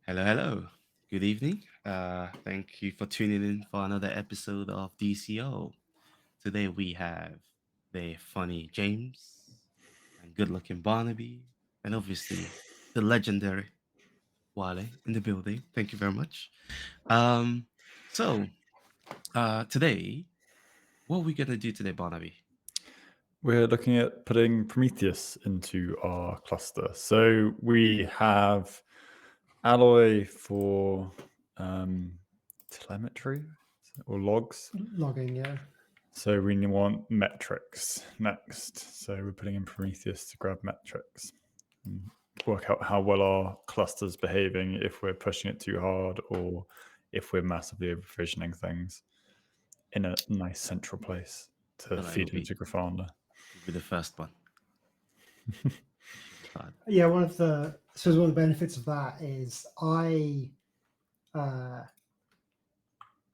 Hello, hello. Good evening. Thank you for tuning in for another episode of DCO. Today we have the funny James and good-looking Barnaby, and obviously the legendary Wale in the building. Thank you very much. Um, so today, what are we gonna do today, Barnaby? We're looking at putting Prometheus into our cluster. So we have Alloy for telemetry or logs. Logging, yeah. So we want metrics next. So we're putting in Prometheus to grab metrics and work out how well our cluster's behaving, if we're pushing it too hard or if we're massively over provisioning things in a nice central place I to feel like it'll feed be into Grafana. it'll be the first one. Should be fun. Yeah, one of the benefits of that is I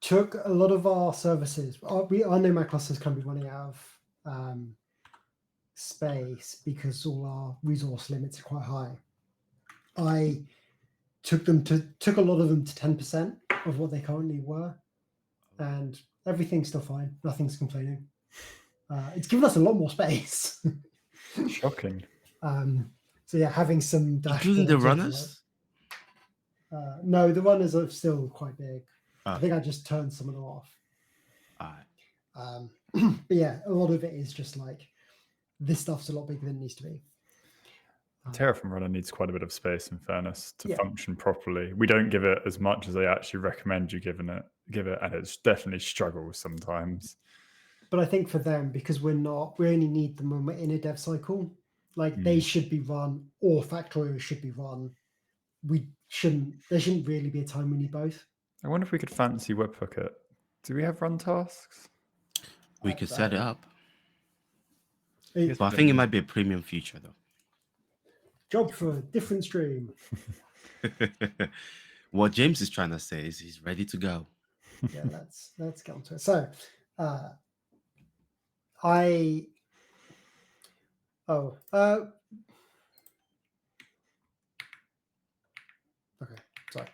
took a lot of our services. I know my clusters can be running out of space because all our resource limits are quite high. I took a lot of them to 10% of what they currently were, and everything's still fine. Nothing's complaining. It's given us a lot more space. Shocking. So yeah, having some dashboards. Including the of, runners? no, the runners are still quite big. I think Okay. I just turned some of them off. Alright. But yeah, a lot of it is just like this stuff's a lot bigger than it needs to be. Terraform Runner needs quite a bit of space, in fairness, to Yeah. function properly. We don't give it as much as they actually recommend you give it, and it's definitely struggles sometimes. But I think for them, because we only need them when we're in a dev cycle. Like they should be run, or Factorio should be run. There shouldn't really be a time we need both. I wonder if we could fancy webhook it. Do we have run tasks? We could set it up. It's But I think it might be a premium feature though. job for a different stream. What James is trying to say is he's ready to go. Yeah, let's get onto it. So I okay, sorry.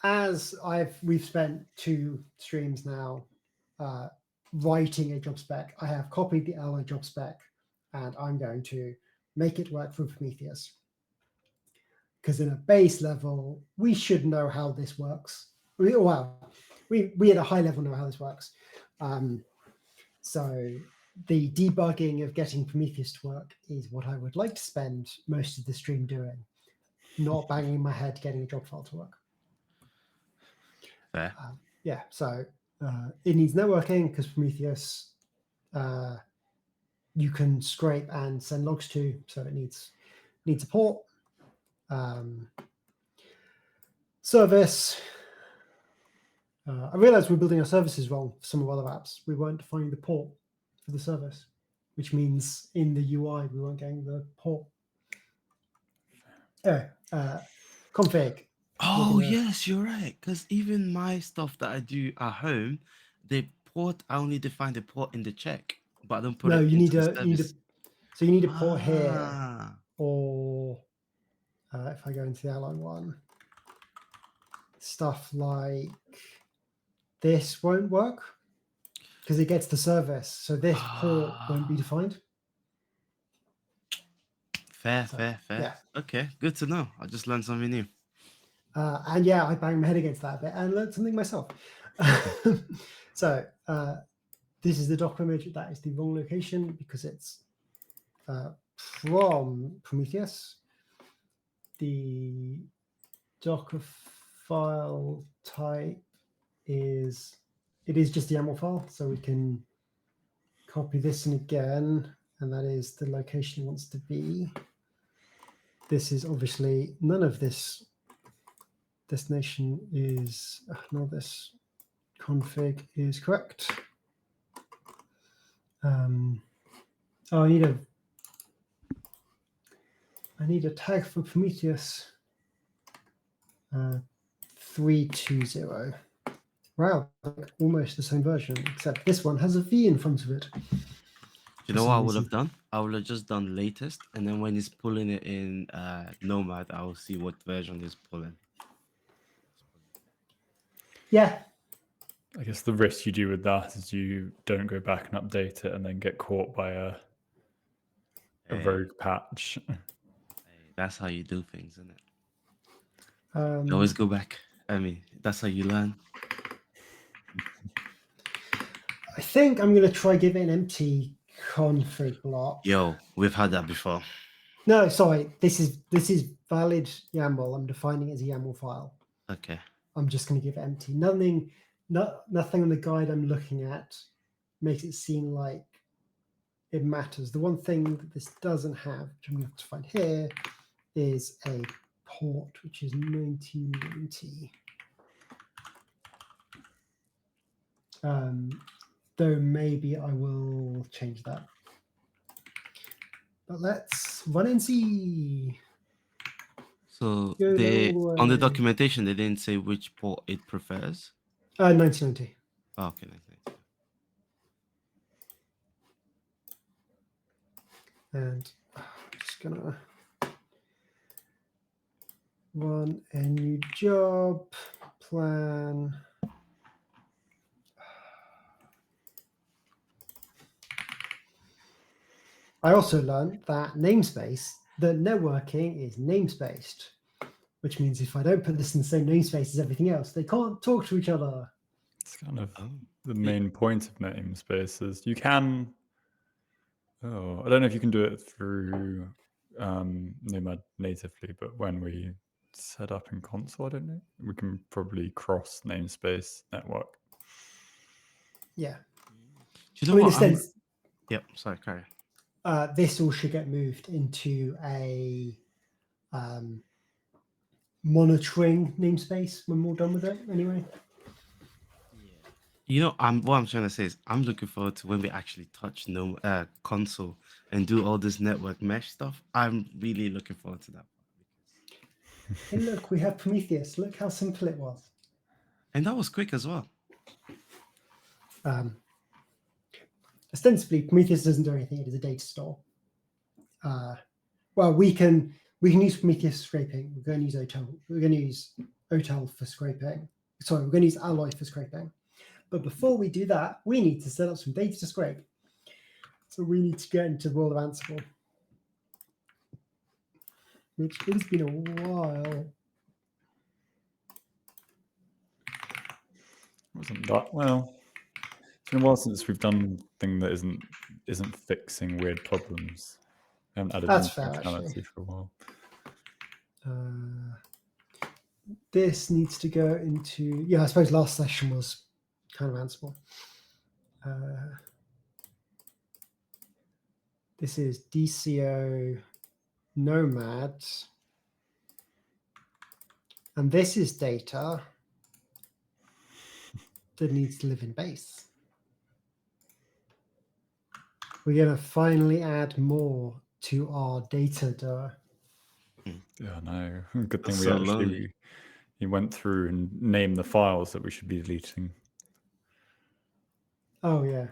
As we've spent 2 streams now writing a job spec. I have copied the Alloy job spec and I'm going to make it work for Prometheus. Because in a base level, we should know how this works. We at a high level know how this works. So the debugging of getting Prometheus to work is what I would like to spend most of the stream doing, not banging my head getting a job file to work. Fair. Yeah, so it needs networking because Prometheus you can scrape and send logs to, so it needs a port. Service. I realized we're building our services wrong for some of our other apps. We weren't defining the port for the service, which means in the UI we weren't getting the port. Config. Oh yes, you're right. Because even my stuff that I do at home, the port I only define the port in the check, but I don't put it into the service. So you need a port here, or if I go into the Alloy one, stuff like this won't work because it gets the service. So this port won't be defined. Fair. Yeah. Okay, good to know. I just learned something new. And yeah, I banged my head against that a bit and learned something myself. So this is the doc image. That is the wrong location because it's from Prometheus. The Docker file type is just the YAML file, so we can copy this in again, and that is the location it wants to be. This is obviously none of this destination is none of this config is correct. I need a tag for Prometheus 320. Wow, almost the same version, except this one has a V in front of it. You For know what I some would have reason. done? I would have just done latest, and then when he's pulling it in Nomad, I will see what version he's pulling. Yeah. I guess the risk you do with that is you don't go back and update it and then get caught by a Hey, rogue patch. hey, that's how you do things, isn't it? Um, You always go back. I mean, that's how you learn. I think I'm going to try give it an empty config block. Yo, we've had that before. No, sorry. This is valid YAML. I'm defining it as a YAML file. Okay. I'm just going to give it empty. Nothing on the guide I'm looking at makes it seem like it matters. The one thing that this doesn't have, which I'm going to have to find here, is a port, which is 1990. Though maybe I will change that. But let's run and see. So Go they all the on the way. documentation they didn't say which port it prefers. 1990. Oh, okay, nice. And I'm just gonna run a new job plan. I also learned that networking is namespaced, which means if I don't put this in the same namespace as everything else, they can't talk to each other. It's kind of Oh, the main point of namespaces. You can. Oh, I don't know if you can do it through Nomad natively, but when we set up in console, I don't know. We can probably cross namespace network. Yeah. do you know I mean, what? instead, Yep. Sorry, carry. this all should get moved into a monitoring namespace when we're done with it anyway. You know, what I'm trying to say is I'm looking forward to when we actually touch no console and do all this network mesh stuff. I'm really looking forward to that. Hey, look, we have Prometheus. Look how simple it was. And that was quick as well. Ostensibly, Prometheus doesn't do anything. It is a data store. Well, we can use Prometheus for scraping. We're going to use OTel. We're going to use OTel for scraping. Sorry, we're going to use Alloy for scraping. But before we do that, we need to set up some data to scrape. So we need to get into the world of Ansible, which has been a while. Wasn't that well? It's been a while since we've done thing that isn't fixing weird problems. We haven't added That's new fair, functionality actually. for a while. This needs to go into, yeah, I suppose last session was kind of Ansible. This is DCO Nomad. And this is data that needs to live in base. We're going to finally add more to our data door. Yeah, no. Good thing That's we so actually lonely. he went through and named the files that we should be deleting. Oh, yeah.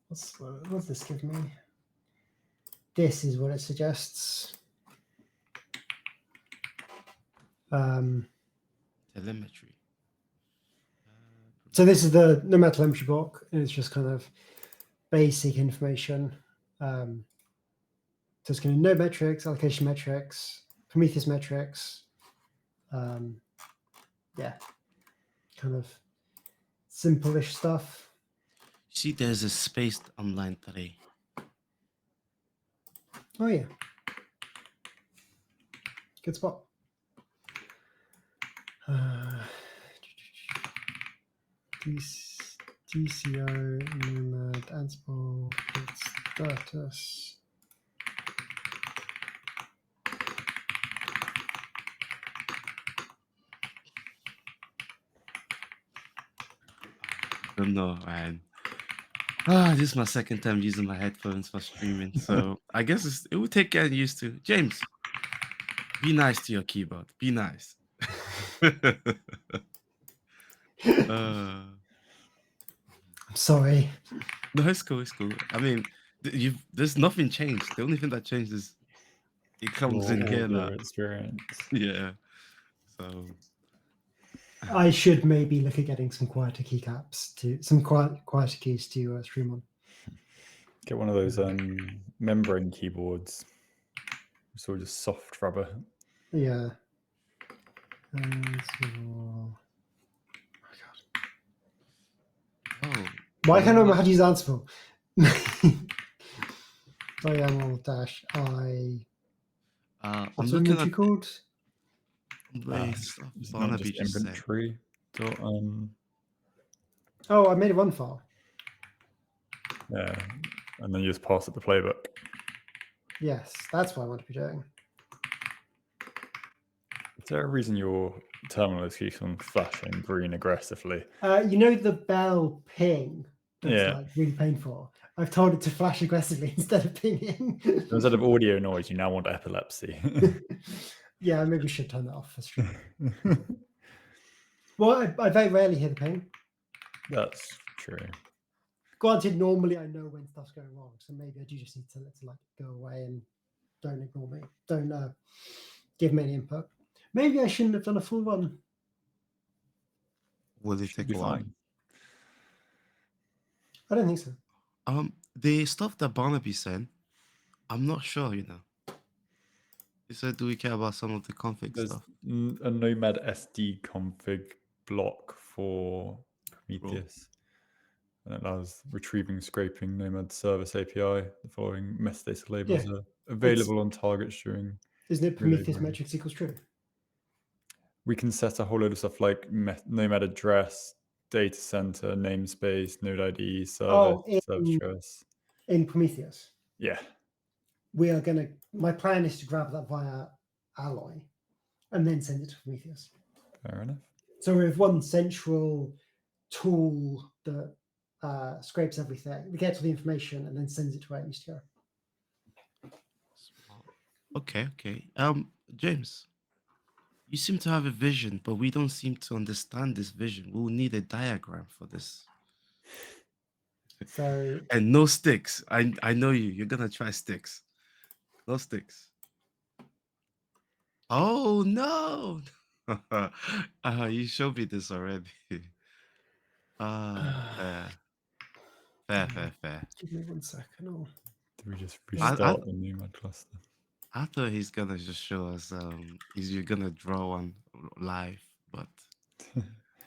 What's this give me? This is what it suggests. Telemetry. So this is the Nomad telemetry block, and it's just kind of basic information. So it's going to node metrics, allocation metrics, Prometheus metrics. Yeah, kind of simple-ish stuff. See, there's a spaced on line 3. Oh yeah, good spot. DCO Nomad Ansible status. I don't know, man. This is my second time using my headphones for streaming, so I guess it will take getting used to. James, be nice to your keyboard. Be nice. I'm sorry. No, it's cool. It's cool. I mean, there's nothing changed. The only thing that changed is it comes Your in here audio now. experience. Yeah. So I should maybe look at getting some quieter keycaps to some quieter keys to stream on. Get one of those membrane keyboards. It's all just soft rubber. Yeah. So, oh oh, why you can't I know remember what? how to use Ansible? YAML dash I. I'm What's looking at inventory called? the stuff It's not Barnaby just just said. inventory. Dot, Oh, I made a run file. yeah, and then you just pass it the playbook. Yes, that's what I want to be doing. Is there a reason your terminal is keeps on flashing green aggressively? You know the bell ping that's Yeah. like really painful. I've told it to flash aggressively instead of pinging. So instead of audio noise, you now want epilepsy. Yeah, maybe we should turn that off for stream. Well, I very rarely hear the ping. That's true. Granted, normally I know when stuff's going wrong, so maybe I do just need to let it like go away and don't ignore me. Don't give me any input. Maybe I shouldn't have done a full run. Will it Should take be a while? fine. I don't think so. The stuff that Barnaby said, I'm not sure. He said, "Do we care about some of the config There's stuff?" a Nomad SD config block for Prometheus. And it allows retrieving, scraping Nomad service API. The following metadata labels Yeah, are available on targets during Isn't it relay Prometheus running. metrics equals true? We can set a whole load of stuff like Nomad address, data center, namespace, node ID, service, service address. In Prometheus, Yeah. we are gonna. My plan is to grab that via Alloy, and then send it to Prometheus. Fair enough. So we have one central tool that scrapes everything, gets all the information, and then sends it to where it needs to go. Smart. Okay. James, you seem to have a vision, but we don't seem to understand this vision. We'll need a diagram for this. So And no sticks. I know you. You're gonna try sticks. No sticks. Oh no! You showed me this already. Fair. give me 1 second. Oh, Did we just I, I restart the Nomad cluster? I thought he's gonna just show us you're gonna draw one live, but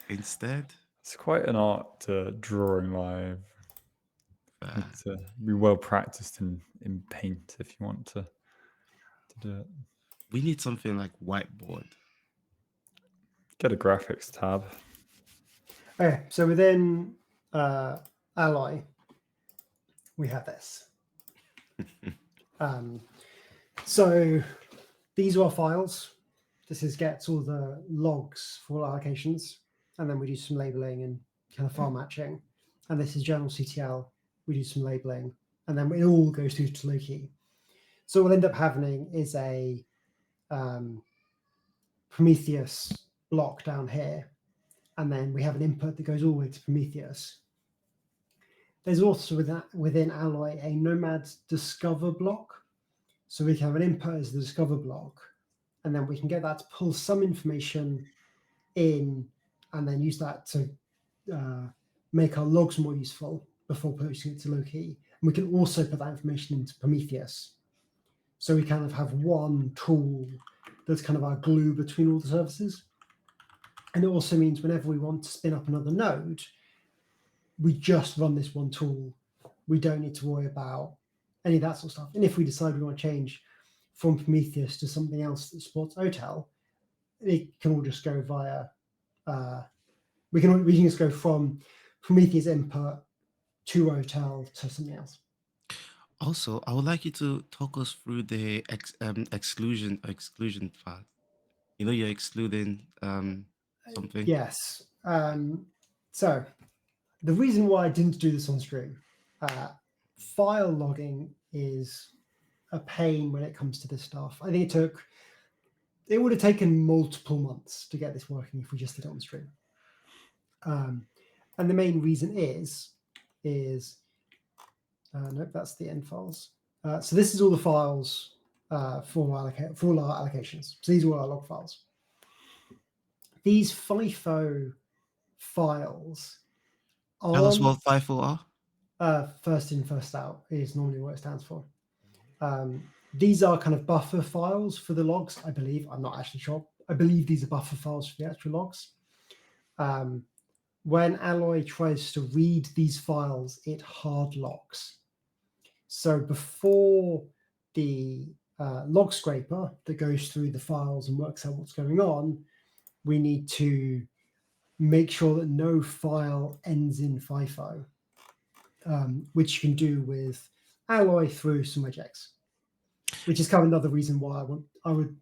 instead, It's quite an art to drawing live. You uh, need to be well practiced in paint if you want to do it. we need something like whiteboard. Get a graphics tab. okay. So within Alloy, we have this. So these are our files. This gets all the logs for all allocations, and then we do some labeling and kind of file matching. And this is general CTL. We do some labeling, and then it all goes through to Loki. So what we'll end up having is a Prometheus block down here, and then we have an input that goes all the way to Prometheus. There's also within Alloy a Nomad Discover block. So we can have an input as the Discover block, and then we can get that to pull some information in and then use that to make our logs more useful before posting it to Loki. And we can also put that information into Prometheus. So we kind of have one tool that's kind of our glue between all the services. And it also means whenever we want to spin up another node, we just run this one tool. We don't need to worry about any of that sort of stuff. And if we decide we want to change from Prometheus to something else that supports OTel, it can all just go via. We can just go from Prometheus input to OTel to something else. Also, I would like you to talk us through the exclusion part. You're excluding something. Yes. So the reason why I didn't do this on stream, file logging is a pain when it comes to this stuff. I think it would have taken multiple months to get this working if we just did it on stream. And the main reason is is nope, that's the end files. So this is all the files for all our allocations. So these are all our log files. These FIFO files Tell us are what FIFO are. first in, first out is normally what it stands for. These are kind of buffer files for the logs, I believe. I'm not actually sure. I believe these are buffer files for the actual logs. When Alloy tries to read these files, it hard locks. So before the log scraper that goes through the files and works out what's going on, we need to make sure that no file ends in FIFO, which you can do with Alloy through some regex, which is kind of another reason why I would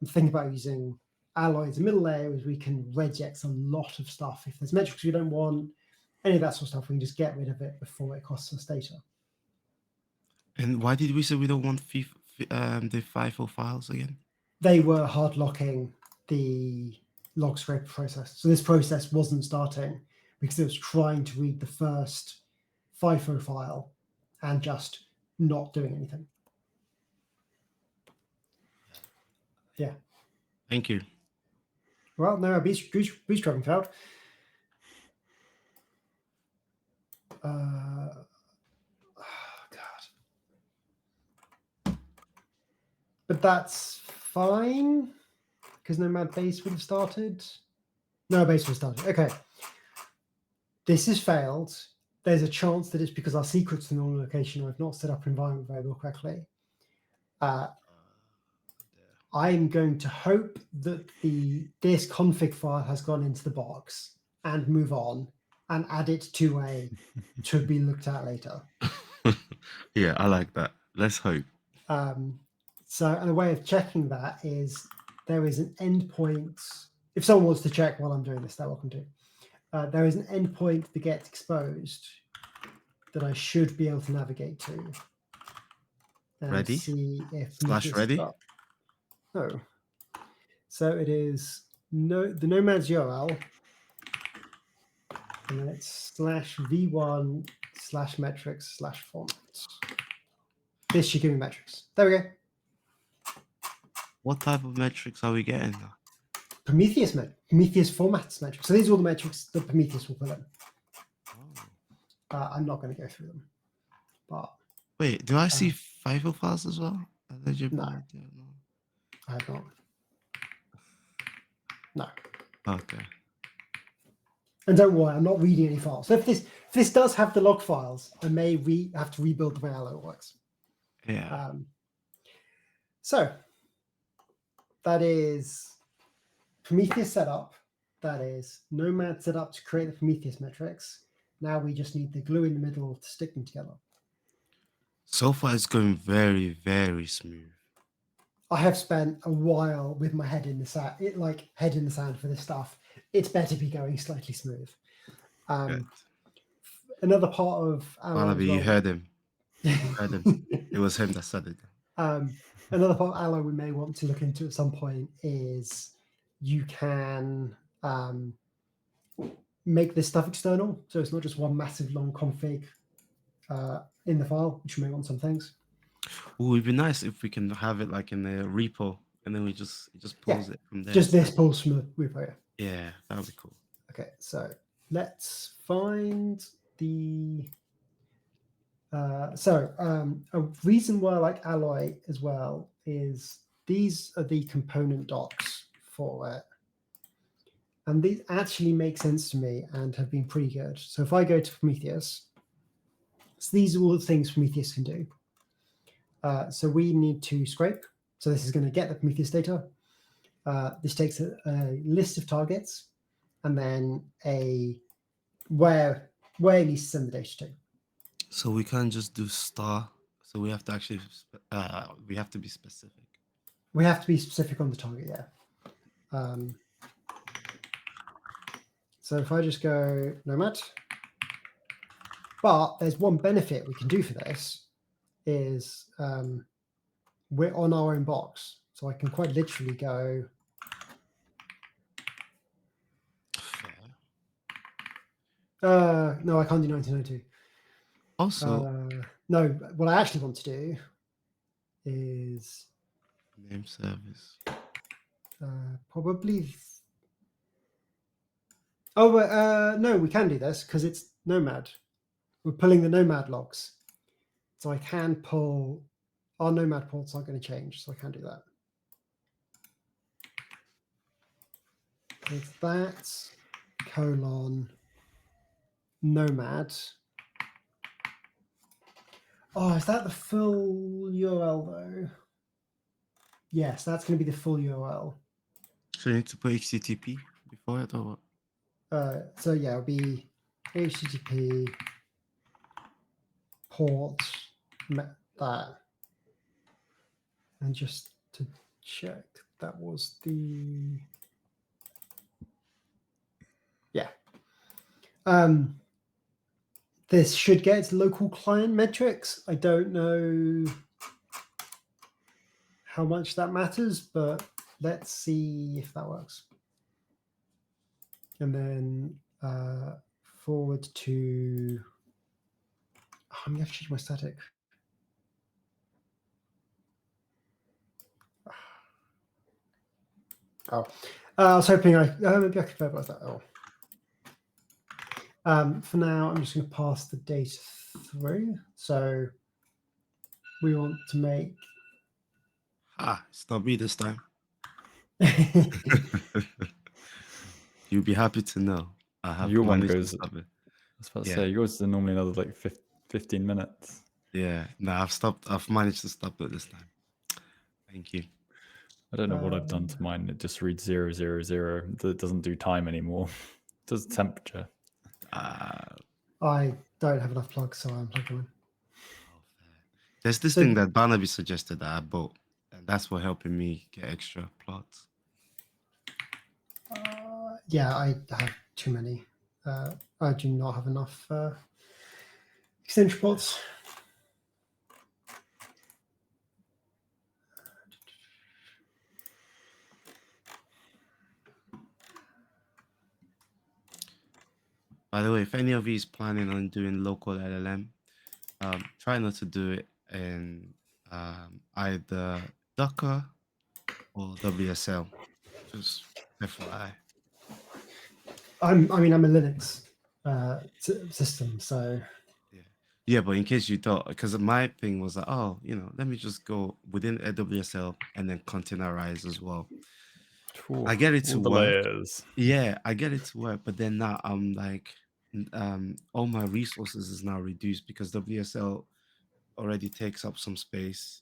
think about using Alloy as a middle layer, is we can regex a lot of stuff. If there's metrics we don't want, any of that sort of stuff, we can just get rid of it before it costs us data. And why did we say we don't want the FIFO files again? They were hard locking the log scraper process. So this process wasn't starting because it was trying to read the first FIFO file and just not doing anything. Yeah. Thank you. Well, no, bootstrapping failed. Oh, God. But that's fine, because Nomad base would have started. No, base would have started. Okay. This has failed. There's a chance that it's because our secret's in the wrong location, or I've not set up environment variable correctly. I'm going to hope that this config file has gone into the box and move on and add it to be looked at later. Yeah, I like that. Let's hope. So, and a way of checking that is there is an endpoint. If someone wants to check while I'm doing this, they're welcome to. There is an endpoint that gets exposed that I should be able to navigate to. And Ready? see if / ready? No. So it is the Nomad's URL, and then it's /v1/metrics/format. This should give me metrics. There we go. What type of metrics are we getting now? Prometheus formats metrics. So these are all the metrics that Prometheus will put in. I'm not going to go through them. But wait, do I see FIFO files as well? No. I have not. No. Okay. And don't worry, I'm not reading any files. So if this does have the log files, I may have to rebuild the way Allo works. Yeah. So that is Prometheus setup. That is Nomad setup to create the Prometheus metrics. Now we just need the glue in the middle to stick them together. So far, it's going very, very smooth. I have spent a while with my head in the sand, head in the sand for this stuff. It's better be going slightly smooth. Another part of Allo, You heard him. You heard him. It was him that said it. Another part of Allo we may want to look into at some point is you can make this stuff external, so it's not just one massive long config in the file, which you may want some things. It would be nice if we can have it like in a repo, and then it just pulls it from there. Just this pulls from the repo. Yeah, that would be cool. Okay, so let's find the. A reason why I like Alloy as well is these are the component docs for it. And these actually make sense to me and have been pretty good. So if I go to Prometheus, so these are all the things Prometheus can do. So we need to scrape. So this is going to get the Prometheus data. This takes a list of targets and then where it needs to send the data to. So we can't just do star. So we have to actually we have to be specific. We have to be specific on the target, yeah. So if I just go Nomad, but there's one benefit we can do for this is we're on our own box. So I can quite literally go no, I can't do 1902. Also, No, what I actually want to do is name service. probably. Oh, no, we can do this because it's Nomad. We're pulling the Nomad logs, so I can pull. Our Nomad ports aren't going to change, so I can do that. It's that colon Nomad. Oh, is that the full URL though? Yes, that's going to be the full URL. So you need to put HTTP before it, or what? So yeah, it'll be HTTP port that, and just to check, that was the yeah. This should get its local client metrics. I don't know how much that matters, but let's see if that works. And then forward to. Oh, I'm going to change my static. Oh, I was hoping maybe I could verbalize that. For now, I'm just going to pass the data through. So we want to make. It's not me this time. You'll be happy to know I have Your one managed to goes. stop it. I was about to Yeah. say yours is normally another like 15 minutes. Yeah, no, I've managed to stop it this time. Thank you. I don't know what I've done to mine. It just reads 000. It doesn't do time anymore. It does temperature. I don't have enough plugs, so I'm plugging in. There's this So- thing that Barnaby suggested that I bought, and that's for helping me get extra plots. Yeah, I have too many. I do not have enough extension ports. By the way, if any of you is planning on doing local LLM, try not to do it in either Docker or WSL. Just FYI. I'm a Linux system, so Yeah, but in case you don't, because my thing was like, oh, let me just go within AWSL and then containerize as well. Ooh, I get it to all the work. layers. Yeah, I get it to work, but then now I'm like, all my resources is now reduced because WSL already takes up some space.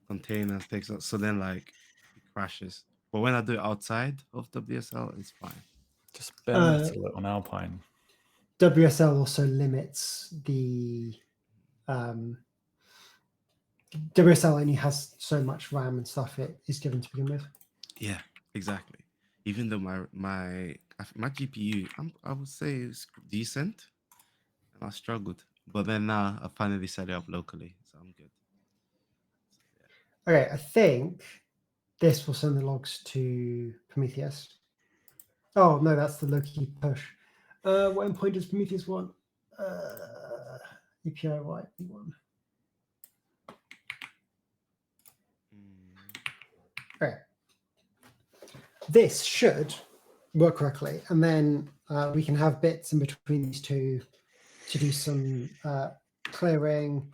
Containers takes up, so then like it crashes. But when I do it outside of WSL, it's fine. Just bare metal on Alpine. WSL also limits the WSL only has so much RAM and stuff it is given to begin with. Yeah, exactly. Even though my GPU, I would say is decent, and I struggled, but then now I finally set it up locally, so I'm good. Okay, I think this will send the logs to Prometheus. Oh no, that's the Loki push. What endpoint does Prometheus want? API right one. Okay. This should work correctly, and then we can have bits in between these two to do some clearing.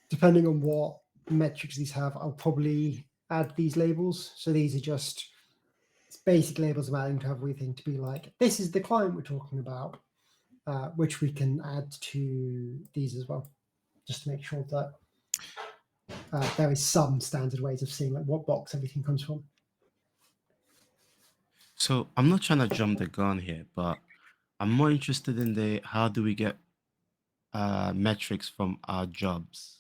Depending on what metrics these have, I'll probably add these labels. So these are just basic labels of adding to everything to be like, this is the client we're talking about, which we can add to these as well, just to make sure that there is some standard ways of seeing like what box everything comes from. So I'm not trying to jump the gun here, but I'm more interested in the how do we get metrics from our jobs?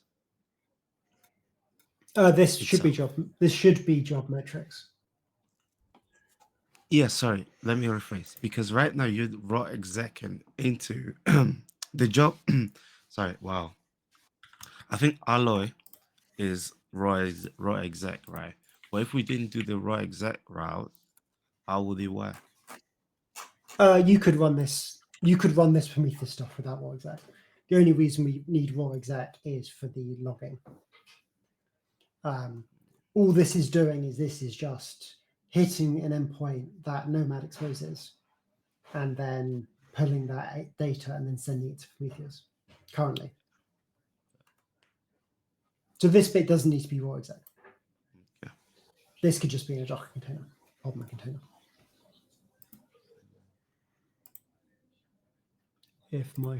This should be job metrics. Yeah, sorry. Let me rephrase because right now you're raw execing into the job. Sorry. Wow. I think Alloy is raw exec, right? But if we didn't do the raw exec route, how would it work? You could run this Prometheus stuff without raw exec. The only reason we need raw exec is for the logging. All this is doing is this is just hitting an endpoint that Nomad exposes, and then pulling that data and then sending it to Prometheus currently. So this bit doesn't need to be raw exec. Okay. This could just be in a Docker container, Podman container. If my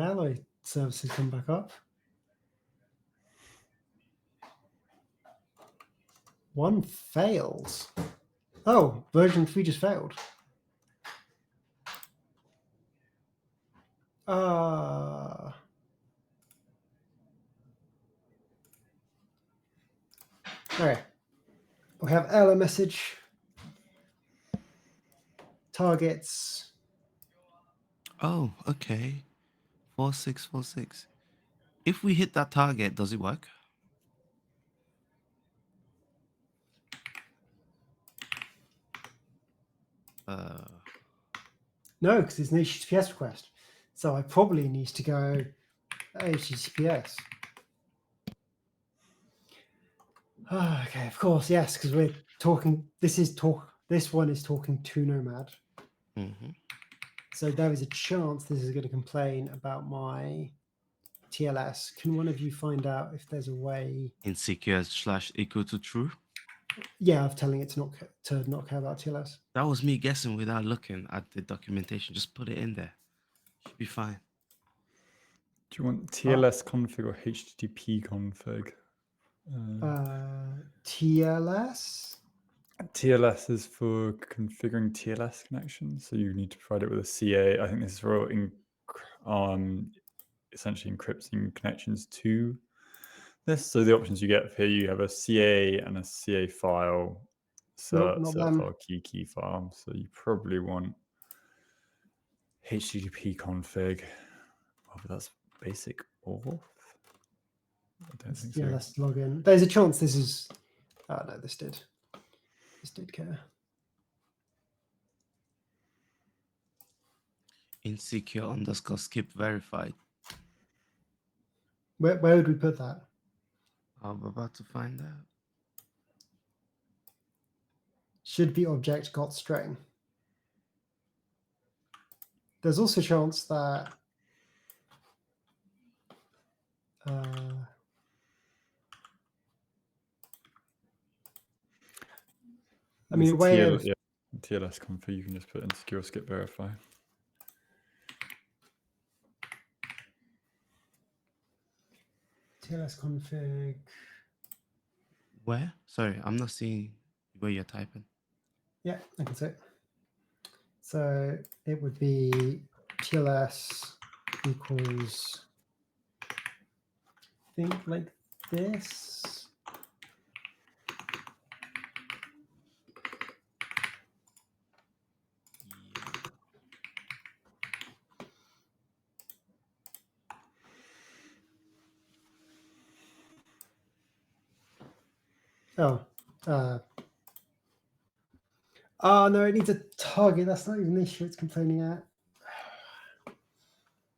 Alloy services come back up, one fails. Oh, version 3 just failed. Okay. We have error message. Targets. Oh, okay. 4646. If we hit that target, does it work? No, because it's an HTTPS request. So I probably need to go HTTPS. Okay, of course, yes, because we're talking. This one is talking to Nomad. Mm-hmm. So there is a chance this is going to complain about my TLS. Can one of you find out if there's a way? Insecure / equal to true. Yeah, of telling it to not care about TLS. That was me guessing without looking at the documentation. Just put it in there. Should be fine. Do you want TLS config or HTTP config? TLS. TLS is for configuring TLS connections, so you need to provide it with a CA. I think this is for essentially encrypting connections to this. So the options you get here, you have a CA and a CA file, Nope, not them. file, key file. So you probably want HTTP config. Oh, but that's basic auth. I don't think so. Let's log in. There's a chance this is. Oh no, this did care. Insecure _ skip verified. Where would we put that? I'm about to find out. Should be object got string. There's also a chance that I mean, a way of TLS config, you can just put insecure skip verify. TLS config. Where? Sorry, I'm not seeing where you're typing. Yeah, I can see it. So it would be TLS equals, I think, like this. Oh, no, it needs a target. That's not even the issue it's complaining at.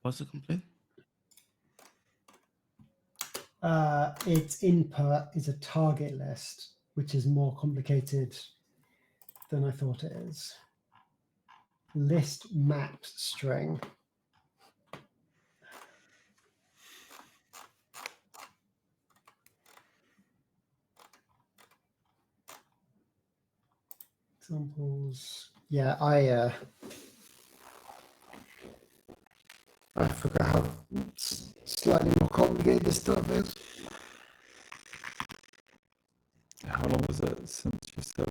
What's the complaint? Its input is a target list, which is more complicated than I thought it is. List mapped string. Examples. Yeah, I forgot how slightly more complicated this stuff is. How long was it since you said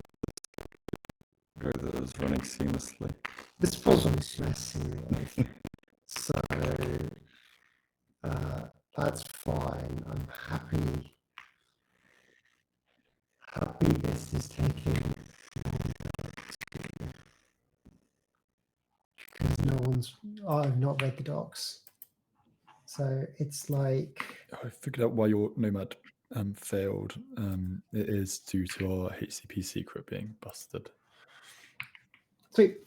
that it was running seamlessly? This was running seamlessly. So that's fine. I'm happy this is taking because I've not read the docs. So it's like I figured out why your Nomad failed. It is due to our HCP secret being busted. Sweet.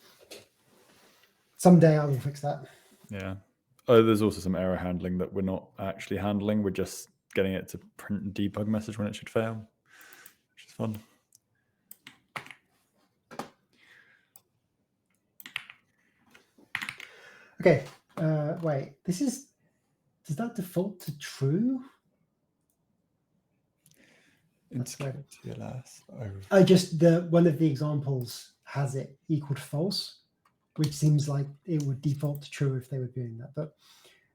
Someday I will fix that. Yeah. there's also some error handling that we're not actually handling. We're just getting it to print a debug message when it should fail, which is fun. Okay, wait. Does that default to true? Integrate TLS. I just one of the examples has it equal to false, which seems like it would default to true if they were doing that, but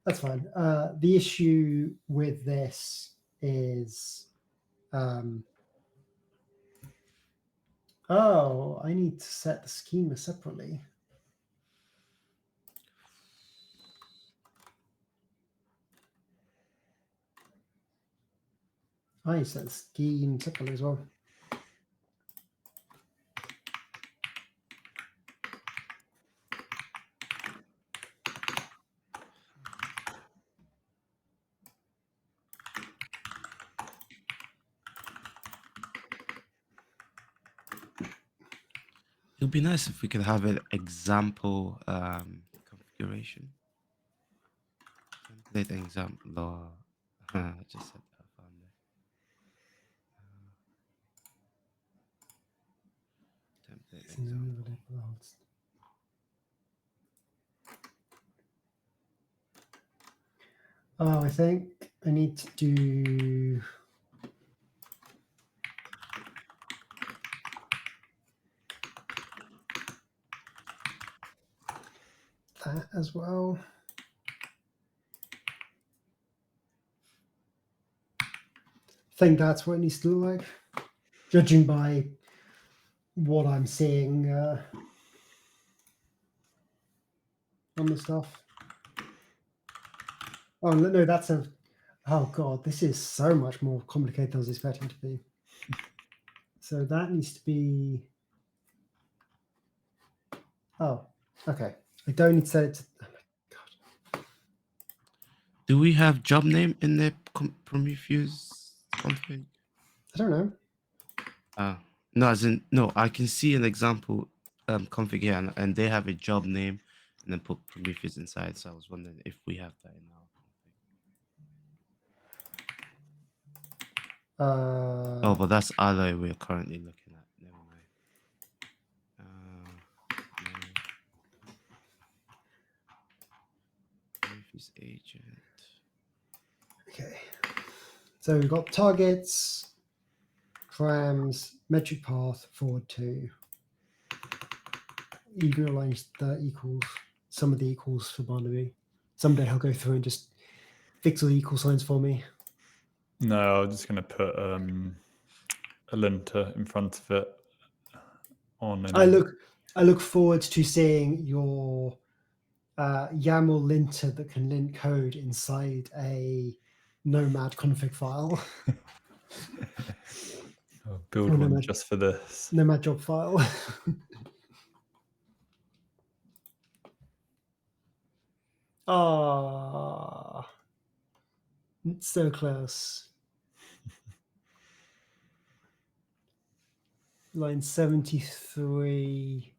that's fine. The issue with this is, oh, I need to set the schema separately. I need to set the scheme separately as well. It would be nice if we could have an example configuration. Template example. I just said that. I found it. Template example. Oh, I think I need to do that as well. I think that's what it needs to look like, judging by what I'm seeing on the stuff. Oh no, that's a. Oh god, this is so much more complicated than I was expecting it to be. So that needs to be. Oh, okay. I don't need to set it to. Oh my god. Do we have job name in the Prometheus config? I don't know. No, as in no. I can see an example config here, and they have a job name, and then put Prometheus inside. So I was wondering if we have that in our config. Oh, but that's alloy we're currently looking at. Never mind. Prometheus agent. Okay. So we've got targets, params, metric path, forward to. Even arrange the equals, some of the equals for Barnaby. Someday he'll go through and just fix all the equal signs for me. No, I'm just going to put a linter in front of it. I look forward to seeing your YAML linter that can lint code inside a Nomad config file. I'll build Or one Nomad, just for this. Nomad job file. Ah, so close. Line 73.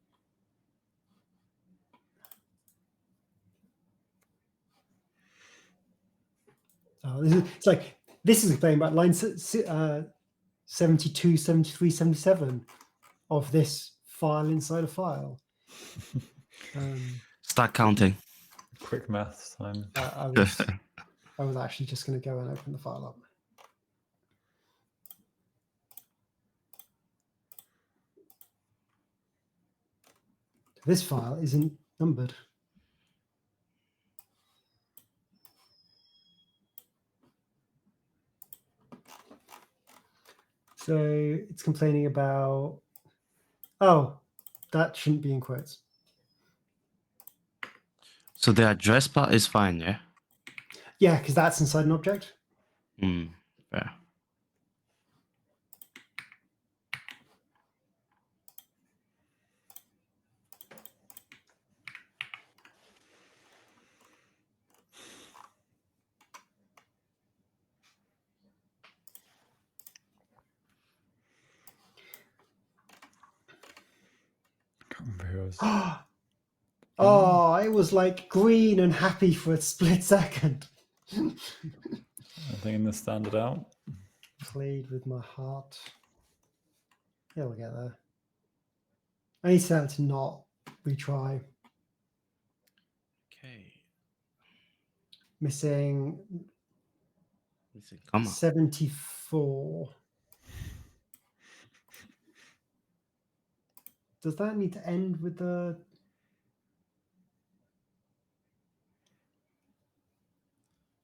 Oh, it's like this is a thing about line 72, 73, 77 of this file inside a file. Start counting. Quick maths time. I was actually just going to go and open the file up. This file isn't numbered. So it's complaining about, oh, that shouldn't be in quotes. So the address part is fine, yeah? Yeah, because that's inside an object. Fair. Can't remember who I was. Oh, it was like green and happy for a split second. Anything in the standard out? Played with my heart. Yeah, we'll get there. I need to tell it to not retry. Okay. Missing Comma. 74. Does that need to end with the...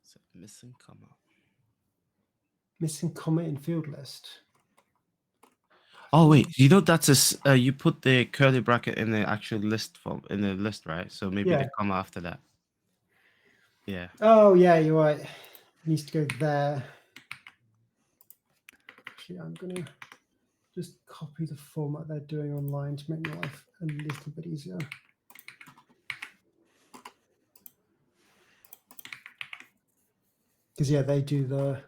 So missing comma. Missing comma in field list? Oh wait, you know that's you put the curly bracket in the actual list form in the list, right? So maybe Yeah. the comma after that. Yeah. Oh, yeah, you're right. It needs to go there. Actually, I'm going to just copy the format they're doing online to make my life a little bit easier. Because, yeah, they do the...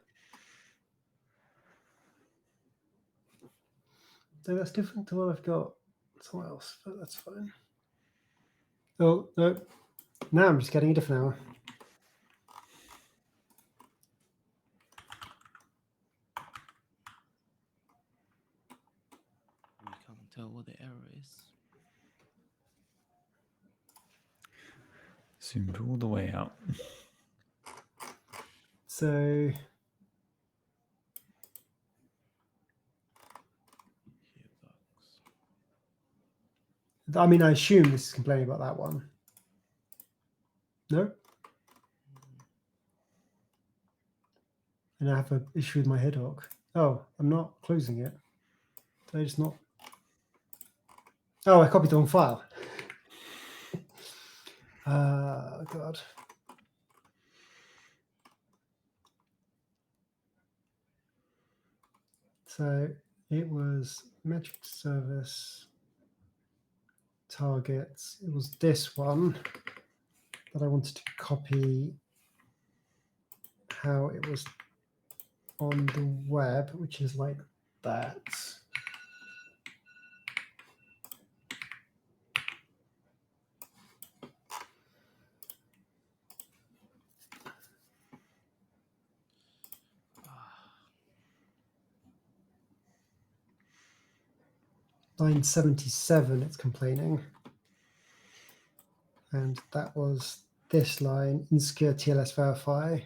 So that's different to what I've got somewhere else, but that's fine. Oh, no. Now I'm just getting a different hour. We can't tell what the error is. Zoomed all the way out. So I mean, I assume this is complaining about that one. No? And I have an issue with my head hook. Oh, I'm not closing it. Did I just not? Oh, I copied the wrong file. God. So it was metric service targets. It was this one that I wanted to copy how it was on the web, which is like that. Line 77, it's complaining. And that was this line, insecure TLS verify.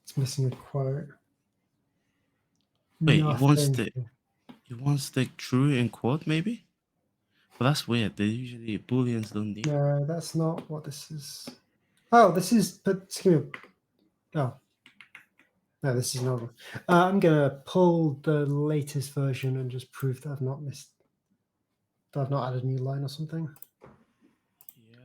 It's missing a quote. Wait, you Nothing. want the true in quote maybe? Well, that's weird. They usually booleans don't need. No, that's not what this is. Oh, this is, but excuse me. Oh, no, this is not. I'm going to pull the latest version and just prove that I've not missed, that I've not added a new line or something. Yeah.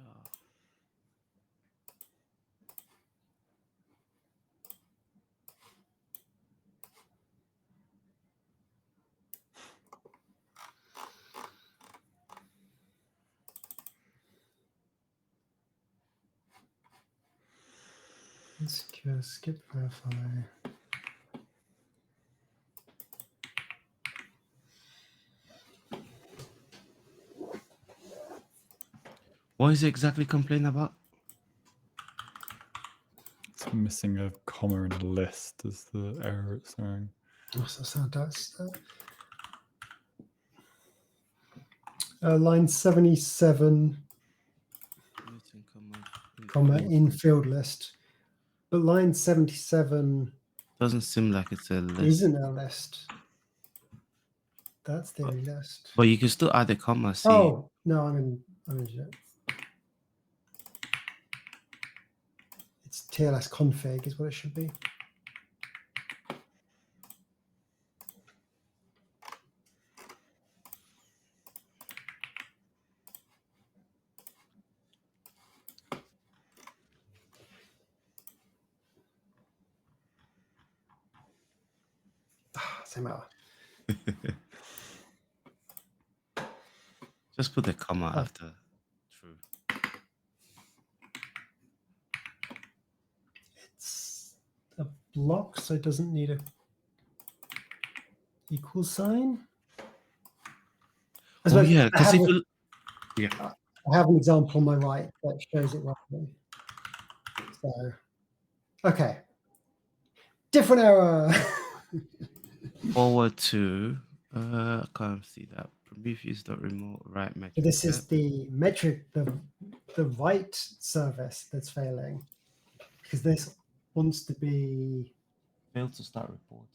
Insecure, skip verify. What is it exactly complaining about? It's missing a comma in a list is the error it's saying. Line 77, Missing comma in field list. But line 77 doesn't seem like it's a list. isn't a list. That's the list. But you can still add a comma. See. Oh, no, I'm in shit. It's TLS config is what it should be. Same out. Just put the comma Oh. after true. It's a block, so it doesn't need a equal sign. Oh yeah, because if you, yeah, I have an example on my right that shows it roughly. So, okay. Different error. Forward to, I can't see that. Prometheus.remote right So metric. this is the metric, the right service that's failing, because this wants to be Failed to start reporter.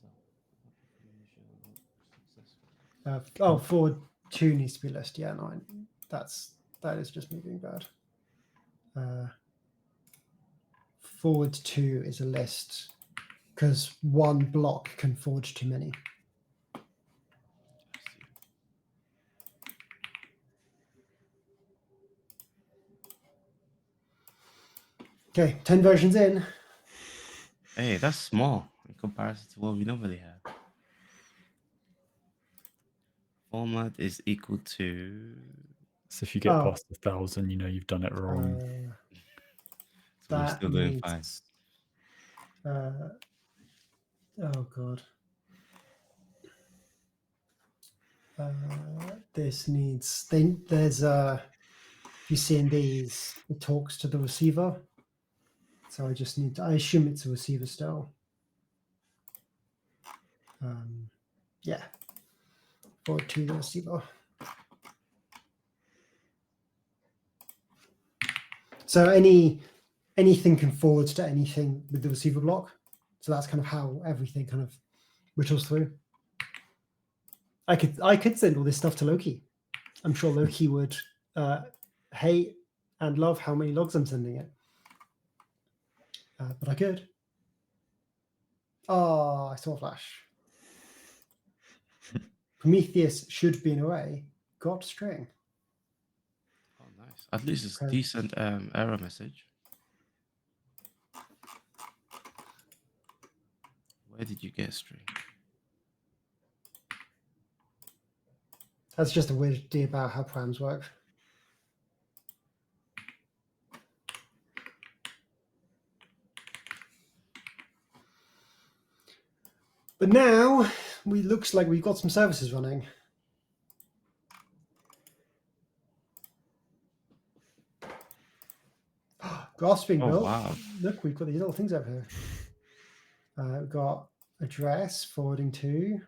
Successful. forward 2 needs to be list. Yeah, no, that is just me being bad. Forward 2 is a list because one block can forward too many. Okay, 10 versions in. Hey, that's small in comparison to what we normally have. Format is equal to. So if you get Oh. past 1,000, you know you've done it wrong. So we're That still doing fine. needs. Oh god. This needs. There's if you see in these, it talks to the receiver. So I just need to. I assume it's a receiver still. Yeah. Forward to the receiver. So anything can forward to anything with the receiver block. So that's kind of how everything kind of whittles through. I could send all this stuff to Loki. I'm sure Loki would hate and love how many logs I'm sending it. But I could. Oh, I saw a flash. Prometheus should be an array. Got string. Oh, nice. At least it's Okay. decent error message. Where did you get string? That's just a weird idea about how params work. But now we looks like we've got some services running. Graphs being built. Wow. Look, we've got these little things over here. We've got address forwarding to.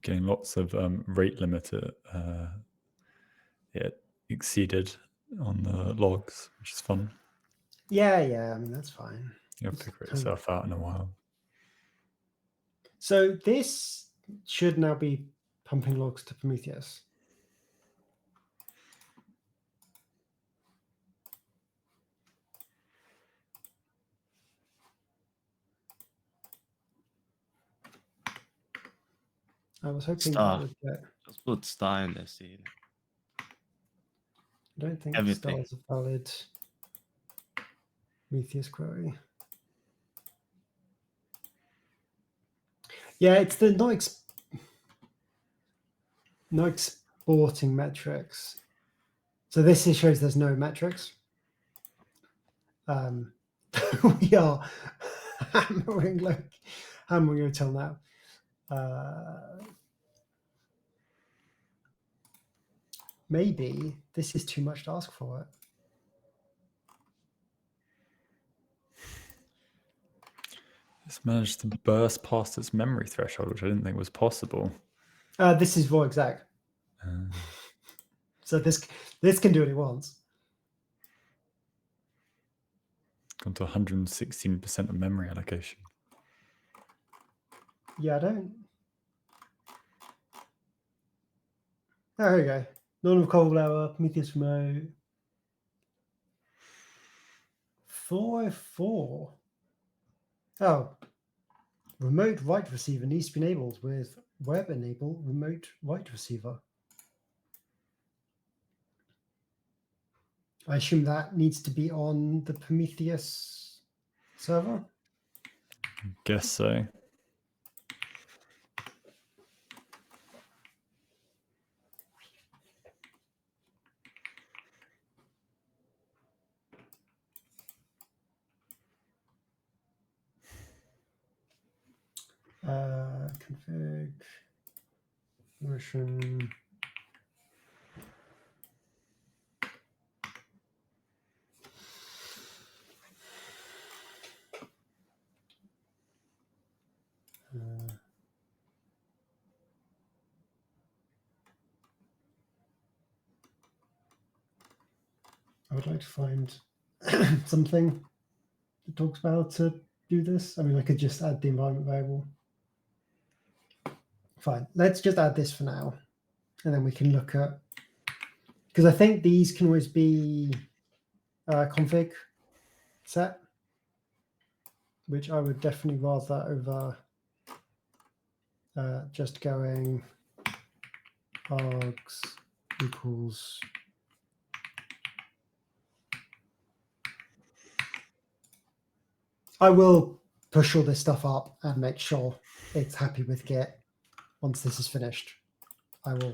Getting lots of rate limiter exceeded on the logs, which is fun. Yeah, I mean, that's fine. You'll figure itself out in a while. So this should now be pumping logs to Prometheus. I was hoping that would get. Just put star in there, see. I don't think Everything. stars are valid Prometheus query. Yeah, it's the no exporting metrics. So this shows there's no metrics. We are hammering until now. Maybe this is too much to ask for it. It's managed to burst past its memory threshold, which I didn't think was possible. This is raw exec. So this can do what it wants. Gone to 116% of memory allocation. Yeah, I don't. Oh, here we go. Non-recallable error, Prometheus remote. 404. Oh. Remote write receiver needs to be enabled with web enable remote write receiver. I assume that needs to be on the Prometheus server. Guess so. Config version. would like to find something that talks about how to do this. I mean, I could just add the environment variable. Fine, let's just add this for now. And then we can look at, because I think these can always be config set, which I would definitely rather over just going args equals I will push all this stuff up and make sure it's happy with Git. Once this is finished, I will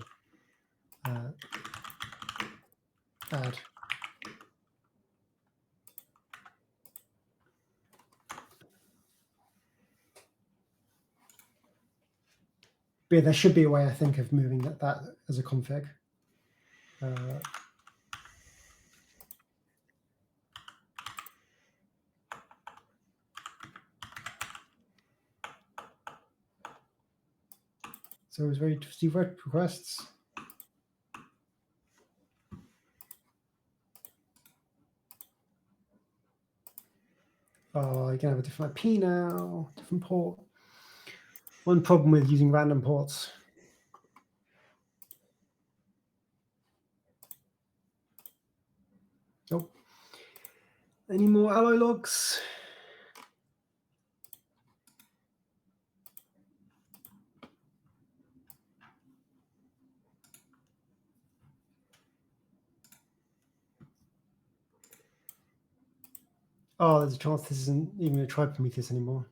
add. But yeah, there should be a way, I think, of moving that as a config. So it was ready to receive requests. Oh, you can have a different IP now, different port. One problem with using random ports. Nope. Any more alloy logs? Oh, there's a chance this isn't even a try Prometheus anymore.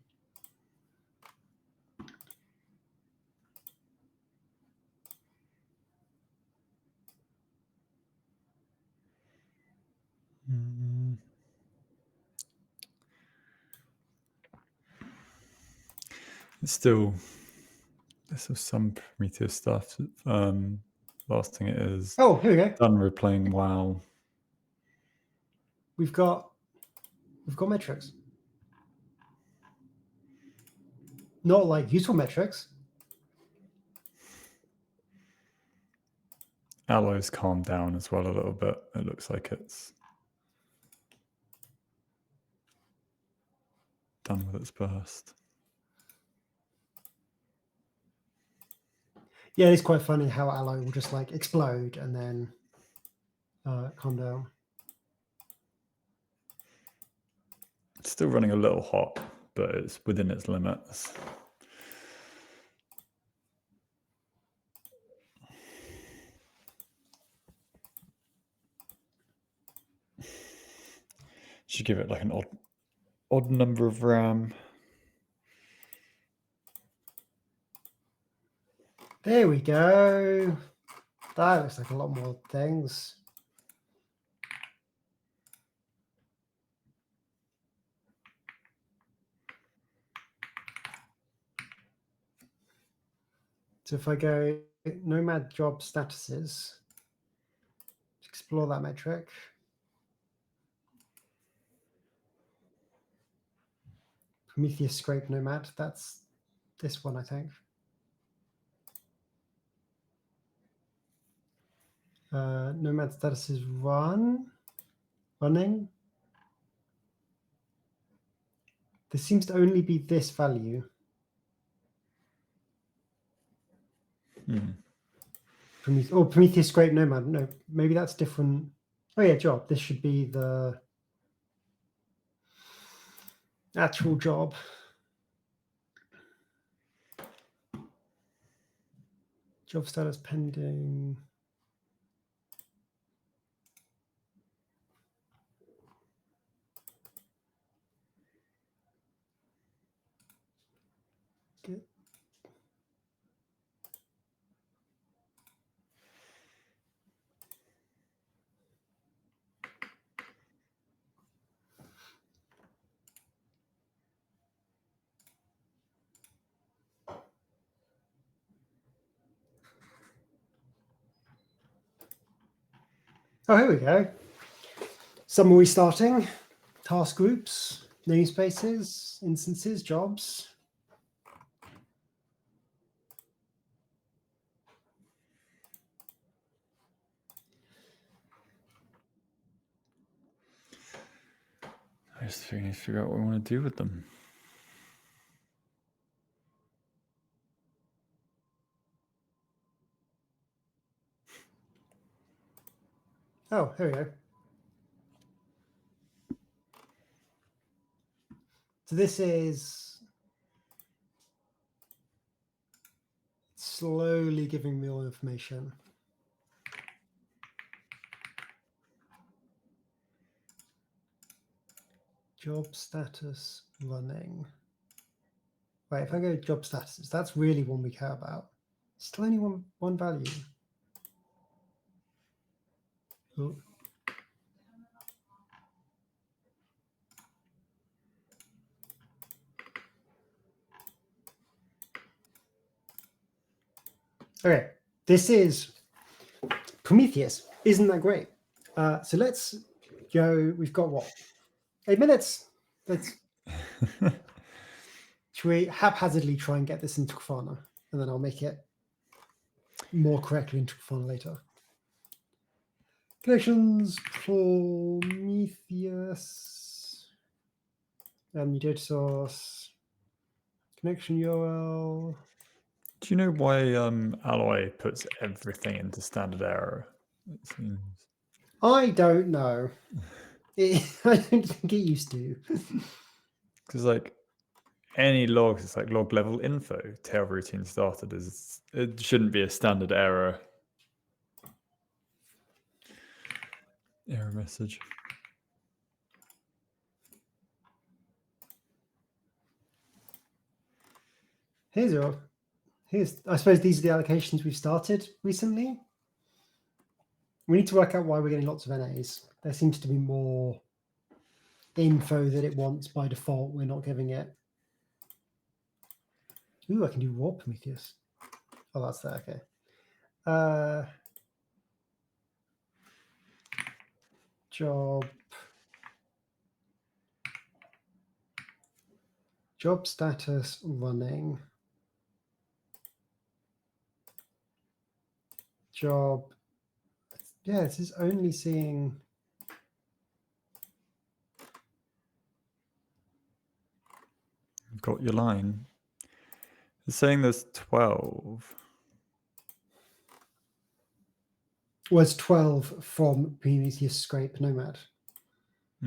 It's still, there's some Prometheus stuff. Last thing it is Oh, here we go. done replaying WoW. We've got metrics. Not like useful metrics. Alloy's calmed down as well a little bit. It looks like it's done with its burst. Yeah, it's quite funny how alloy will just like explode and then calm down. It's still running a little hot, but it's within its limits. Should give it like an odd number of RAM. There we go. That looks like a lot more things. So if I go nomad job statuses, explore that metric. Prometheus scrape nomad, that's this one, I think. Nomad status is running. There seems to only be this value. Prometheus scrape nomad. No, maybe that's different. Oh yeah, job. This should be the actual job. Job status pending. Oh, here we go. Summary starting, task groups, namespaces, instances, jobs. I just need to figure out what we want to do with them. Oh, here we go. So this is slowly giving me all information. Job status running. Right, if I go job statuses, that's really one we care about. Still only one value. Oh. Okay, this is Prometheus. Isn't that great? So let's go. We've got what? 8 minutes. Should we haphazardly try and get this into Grafana, and then I'll make it more correctly into Grafana later. Connections, Prometheus, new data source, connection URL. Do you know why Alloy puts everything into standard error? It seems. I don't know. I don't think it used to. Because like any logs, it's like log level info. Tail routine started as it shouldn't be a standard error message. Here's I suppose these are the allocations we've started recently. We need to work out why we're getting lots of NAs. There seems to be more info that it wants by default. We're not giving it. Ooh, I can do raw Prometheus. Oh, that's there. Okay. Job status running. Job. Yeah, this is only seeing. You've got your line. It's saying there's 12. Was 12 from Prometheus Scrape Nomad.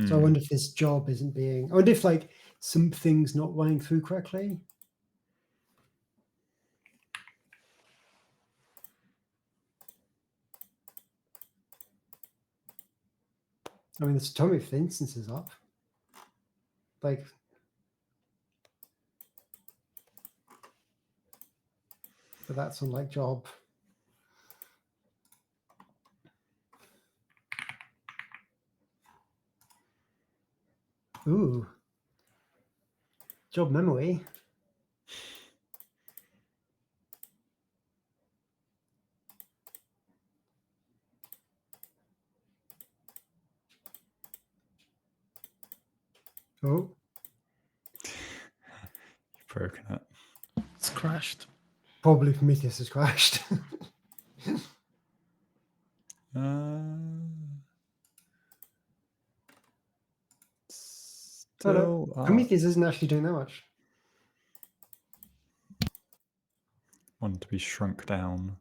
So I wonder if this job isn't being. I wonder if like something's not running through correctly. I mean, there's tell me if the instance is up. Like, but that's on like job. Ooh. Job memory. Oh. You've broken it. It's crashed. Probably Prometheus has crashed. Still up. Prometheus isn't actually doing that much. Want to be shrunk down.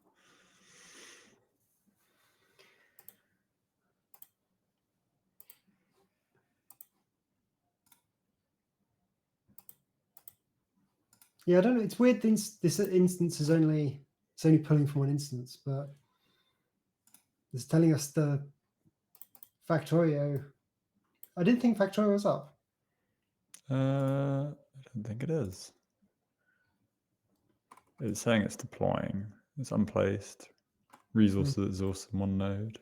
Yeah, I don't know. It's weird. This instance is only pulling from one instance, but it's telling us the Factorio. I didn't think Factorio was up. I don't think it is. It's saying it's deploying. It's unplaced. Resources exhausted in one node.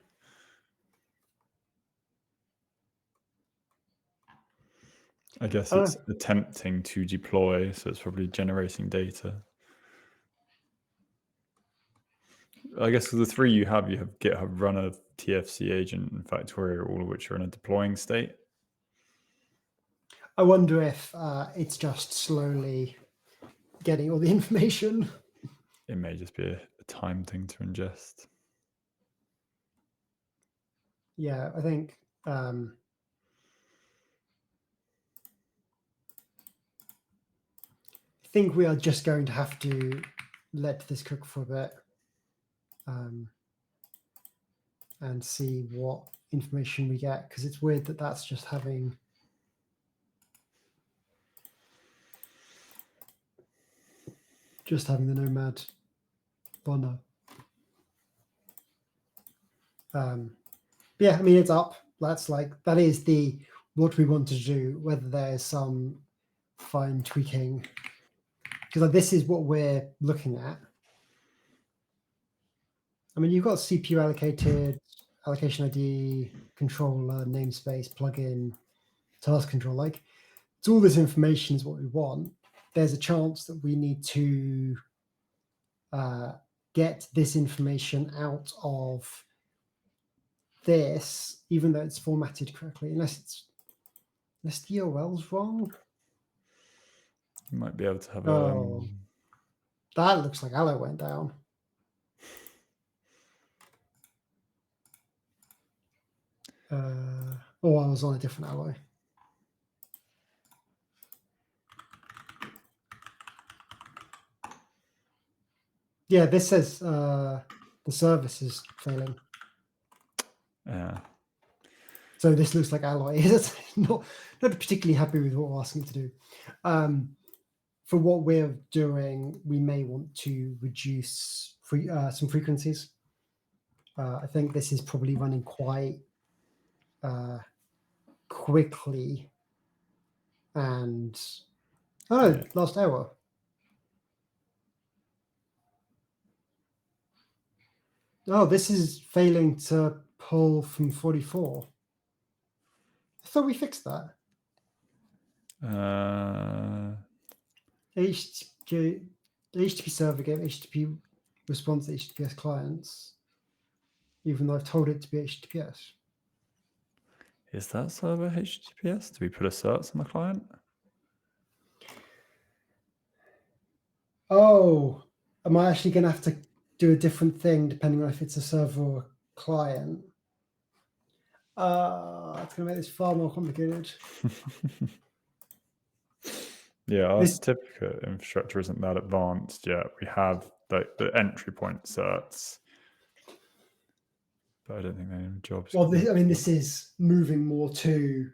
I guess it's attempting to deploy, so it's probably generating data. I guess for the three you have GitHub Runner, TFC Agent, and Factorio, all of which are in a deploying state. I wonder if it's just slowly getting all the information. It may just be a time thing to ingest. Yeah, I think think we are just going to have to let this cook for a bit and see what information we get, because it's weird that that's just having the nomad Bonner. Yeah, I mean, it's up. That's that is what we want to do, whether there's some fine tweaking, because this is what we're looking at. I mean, you've got CPU allocated, allocation ID, controller, namespace, plugin, task control. It's all this information is what we want. There's a chance that we need to get this information out of this, even though it's formatted correctly, unless the URL's wrong. You might be able to have that looks like Allo went down. I was on a different Allo. Yeah, this says the service is failing. Yeah. So this looks like Alloy is not particularly happy with what we're asking to do. For what we're doing, we may want to reduce some frequencies. I think this is probably running quite quickly. And last hour. Oh, this is failing to pull from 44. I thought we fixed that. HTTP server gave HTTP response to HTTPS clients, even though I've told it to be HTTPS. Is that server HTTPS? Do we put a certs on the client? Oh, am I actually going to have to do a different thing depending on if it's a server or a client? It's going to make this far more complicated. Yeah, our certificate infrastructure isn't that advanced yet. We have the entry point certs, but I don't think any jobs. Well, this is moving more to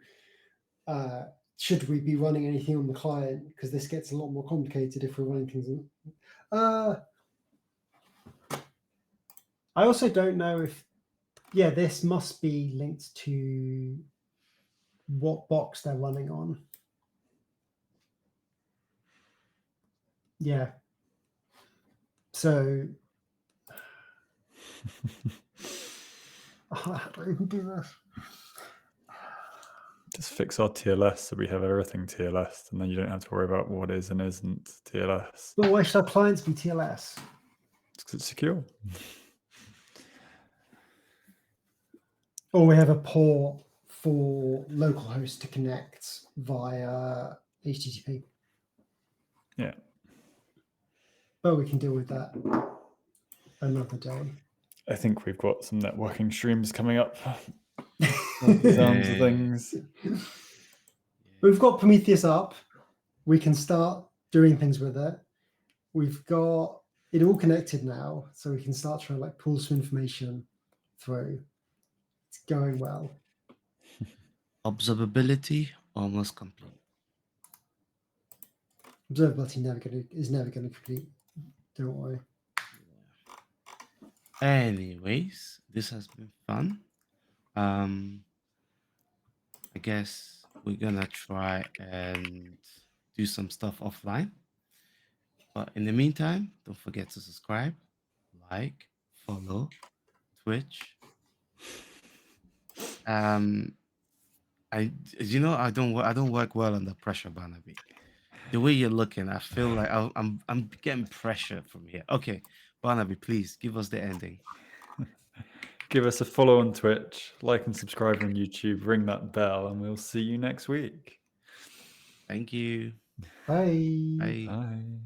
should we be running anything on the client, because this gets a lot more complicated if we're running things on. I also don't know if, this must be linked to what box they're running on. Yeah. So how do I even do this? Just fix our TLS so we have everything TLS, and then you don't have to worry about what is and isn't TLS. But why should our clients be TLS? Because it's secure. Or we have a port for localhost to connect via HTTP. Yeah. But we can deal with that another day. I think we've got some networking streams coming up. Sounds of things. We've got Prometheus up. We can start doing things with it. We've got it all connected now, so we can start trying to pull some information through. It's going well. Observability almost complete. Observability is never going to complete. Don't worry. Anyways, this has been fun. I guess we're gonna try and do some stuff offline. But in the meantime, don't forget to subscribe, like, follow, Twitch. I don't work well under pressure, Barnaby. The way you're looking, I feel like I'm getting pressure from here. Okay, Barnaby, please give us the ending. Give us a follow on Twitch, like and subscribe on YouTube, ring that bell, and we'll see you next week. Thank you. Bye. Bye. Bye.